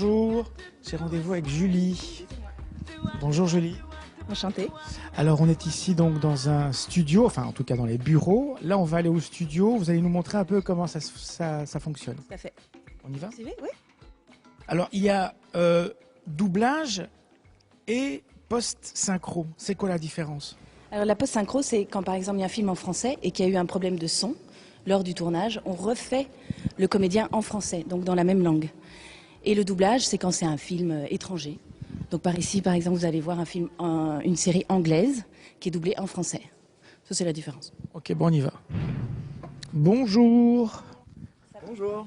Bonjour, j'ai rendez-vous avec Julie. Bonjour Julie. Enchantée. Alors on est ici donc dans un studio, enfin en tout cas dans les bureaux. Là on va aller au studio, vous allez nous montrer un peu comment ça fonctionne. Tout à fait. On y va? Vous suivez? Oui. Alors il y a doublage et post-synchro. C'est quoi la différence? Alors la post-synchro, c'est quand par exemple il y a un film en français et qu'il y a eu un problème de son lors du tournage, on refait le comédien en français, donc dans la même langue. Et le doublage, c'est quand c'est un film étranger. Donc par ici, par exemple, vous allez voir un film, une série anglaise qui est doublée en français. Ça, c'est la différence. Ok, bon, on y va. Bonjour. Bonjour.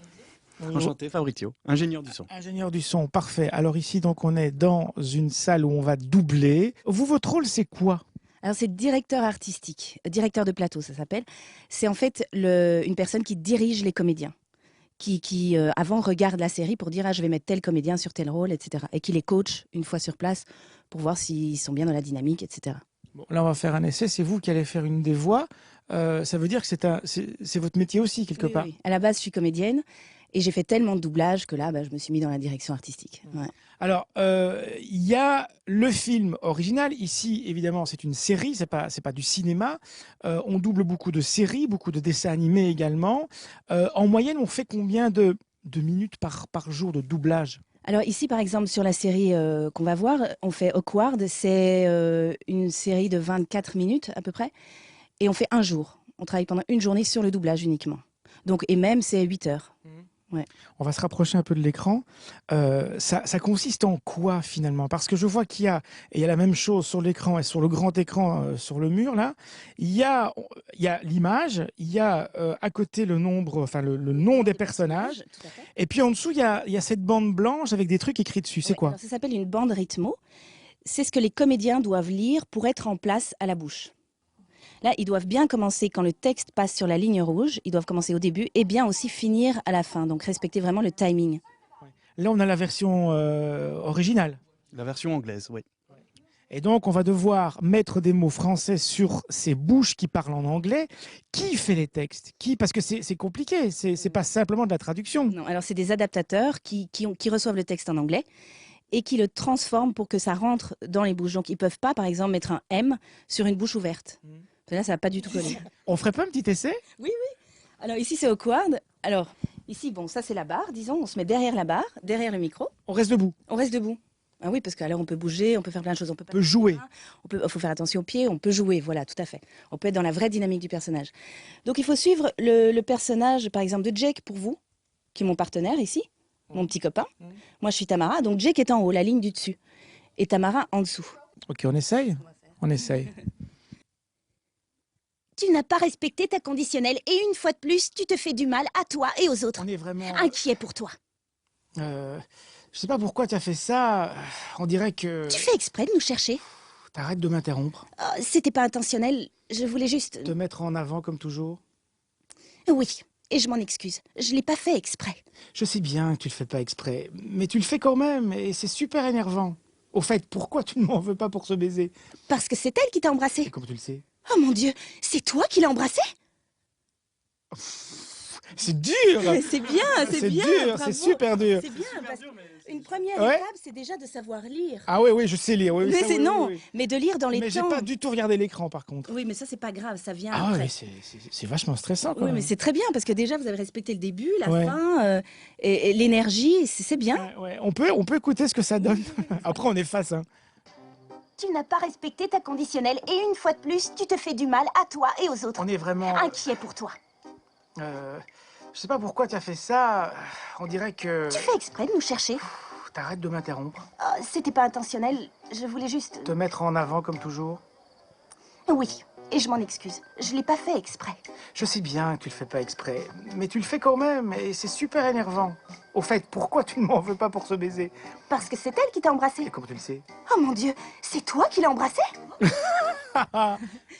Bonjour. Enchanté, Fabrizio, ingénieur du son. Ingénieur du son, parfait. Alors ici, donc, on est dans une salle où on va doubler. Vous, votre rôle, c'est quoi? Alors c'est directeur artistique, directeur de plateau, ça s'appelle. C'est en fait une personne qui dirige les comédiens. Qui avant regarde la série pour dire je vais mettre tel comédien sur tel rôle, etc. Et qui les coach une fois sur place pour voir s'ils sont bien dans la dynamique, etc. Bon, là, on va faire un essai. C'est vous qui allez faire une des voix. Ça veut dire que c'est votre métier aussi, quelque part. Oui. À la base, je suis comédienne et j'ai fait tellement de doublage que là, je me suis mis dans la direction artistique. Ouais. Alors, il y a le film original. Ici, évidemment, c'est une série, c'est pas du cinéma. On double beaucoup de séries, beaucoup de dessins animés également. En moyenne, on fait combien de minutes par jour de doublage? Alors ici, par exemple, sur la série qu'on va voir, on fait Awkward. C'est une série de 24 minutes à peu près. Et on fait un jour. On travaille pendant une journée sur le doublage uniquement. Donc, et même, c'est 8 heures. Ouais. On va se rapprocher un peu de l'écran. Ça consiste en quoi finalement? Parce que je vois qu'il y a la même chose sur l'écran et sur le grand écran sur le mur là. Il y a l'image, il y a à côté le nom des personnages. Tout à fait. Et puis en dessous, il y a cette bande blanche avec des trucs écrits dessus. C'est Ouais, quoi? alors ça s'appelle une bande rythmo. C'est ce que les comédiens doivent lire pour être en place à la bouche. Là, ils doivent bien commencer quand le texte passe sur la ligne rouge. Ils doivent commencer au début et bien aussi finir à la fin. Donc respecter vraiment le timing. Là, on a la version originale. La version anglaise, oui. Et donc, on va devoir mettre des mots français sur ces bouches qui parlent en anglais. Qui fait les textes? Parce que c'est compliqué, c'est pas simplement de la traduction. Non, alors c'est des adaptateurs qui reçoivent le texte en anglais et qui le transforment pour que ça rentre dans les bouches. Donc ils peuvent pas, par exemple, mettre un M sur une bouche ouverte. Là, ça va pas du tout coller. On ferait pas un petit essai? Oui. Alors ici, c'est awkward. Alors ici, bon, ça c'est la barre, disons. On se met derrière la barre, derrière le micro. On reste debout. On reste debout. Ah oui, parce qu'alors on peut bouger, on peut faire plein de choses. On peut On peut jouer. faut faire attention aux pieds, on peut jouer, voilà, tout à fait. On peut être dans la vraie dynamique du personnage. Donc il faut suivre le personnage, par exemple, de Jake pour vous, qui est mon partenaire ici, mon petit copain. Moi, je suis Tamara, donc Jake est en haut, la ligne du dessus. Et Tamara en dessous. Ok, on essaye? On essaye. Tu n'as pas respecté ta conditionnelle et une fois de plus, tu te fais du mal à toi et aux autres. On est vraiment... Inquiet pour toi. Je sais pas pourquoi tu as fait ça. On dirait que... Tu fais exprès de nous chercher. T'arrêtes de m'interrompre. Oh, c'était pas intentionnel, je voulais juste... Te mettre en avant comme toujours. Oui, et je m'en excuse. Je l'ai pas fait exprès. Je sais bien que tu le fais pas exprès, mais tu le fais quand même et c'est super énervant. Au fait, pourquoi tu ne m'en veux pas pour ce baiser? Parce que c'est elle qui t'a Et embrassé. comment tu le sais? Oh mon Dieu, c'est toi qui l'as embrassé? C'est dur! C'est bien, C'est dur, c'est super dur. C'est bien, parce qu'une première Ouais. étape, c'est déjà de savoir lire. Ah oui, je sais lire. Oui, Mais ça, c'est oui, non, oui, oui. mais de lire dans les Mais j'ai temps. pas du tout regardé l'écran par contre. Oui, mais ça, c'est pas grave, ça vient Ah après. oui, c'est vachement stressant quand Oui, même. mais c'est très bien parce que déjà vous avez respecté le début, la Ouais. fin et l'énergie, c'est bien. Ouais. On peut écouter ce que ça donne. Après, on efface. Hein. Tu n'as pas respecté ta conditionnelle et une fois de plus, tu te fais du mal à toi et aux autres. On est vraiment... Inquiet pour toi. Je sais pas pourquoi tu as fait ça. On dirait que... Tu fais exprès de nous chercher. T'arrêtes de m'interrompre. Oh, c'était pas intentionnel, je voulais juste... Te mettre en avant comme toujours. Oui, et je m'en excuse. Je l'ai pas fait exprès. Je sais bien que tu le fais pas exprès, mais tu le fais quand même et c'est super énervant. Au fait, pourquoi tu ne m'en veux pas pour ce baiser? Parce que c'est elle qui t'a embrassé. Et comment tu le sais? Oh mon Dieu, c'est toi qui l'as embrassé?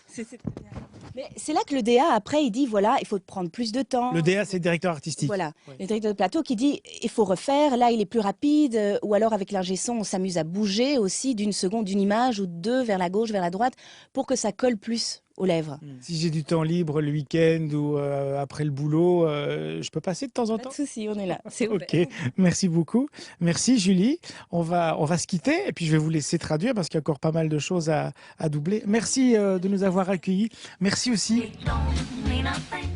C'est très bien. Mais c'est là que le DA après il dit voilà, il faut prendre plus de temps. Le DA, c'est le directeur artistique. Voilà, Ouais. le directeur de plateau qui dit il faut refaire, là il est plus rapide, ou alors avec l'ingé son on s'amuse à bouger aussi d'une seconde, d'une image ou deux vers la gauche, vers la droite, pour que ça colle plus aux lèvres. Si j'ai du temps libre le week-end ou après le boulot, je peux passer de temps en Pas temps? de souci, on est là. C'est ouvert. Ok, merci beaucoup. Merci Julie. On va se quitter et puis je vais vous laisser traduire parce qu'il y a encore pas mal de choses à doubler. Merci de nous avoir accueillis. Merci aussi. It don't mean a thing.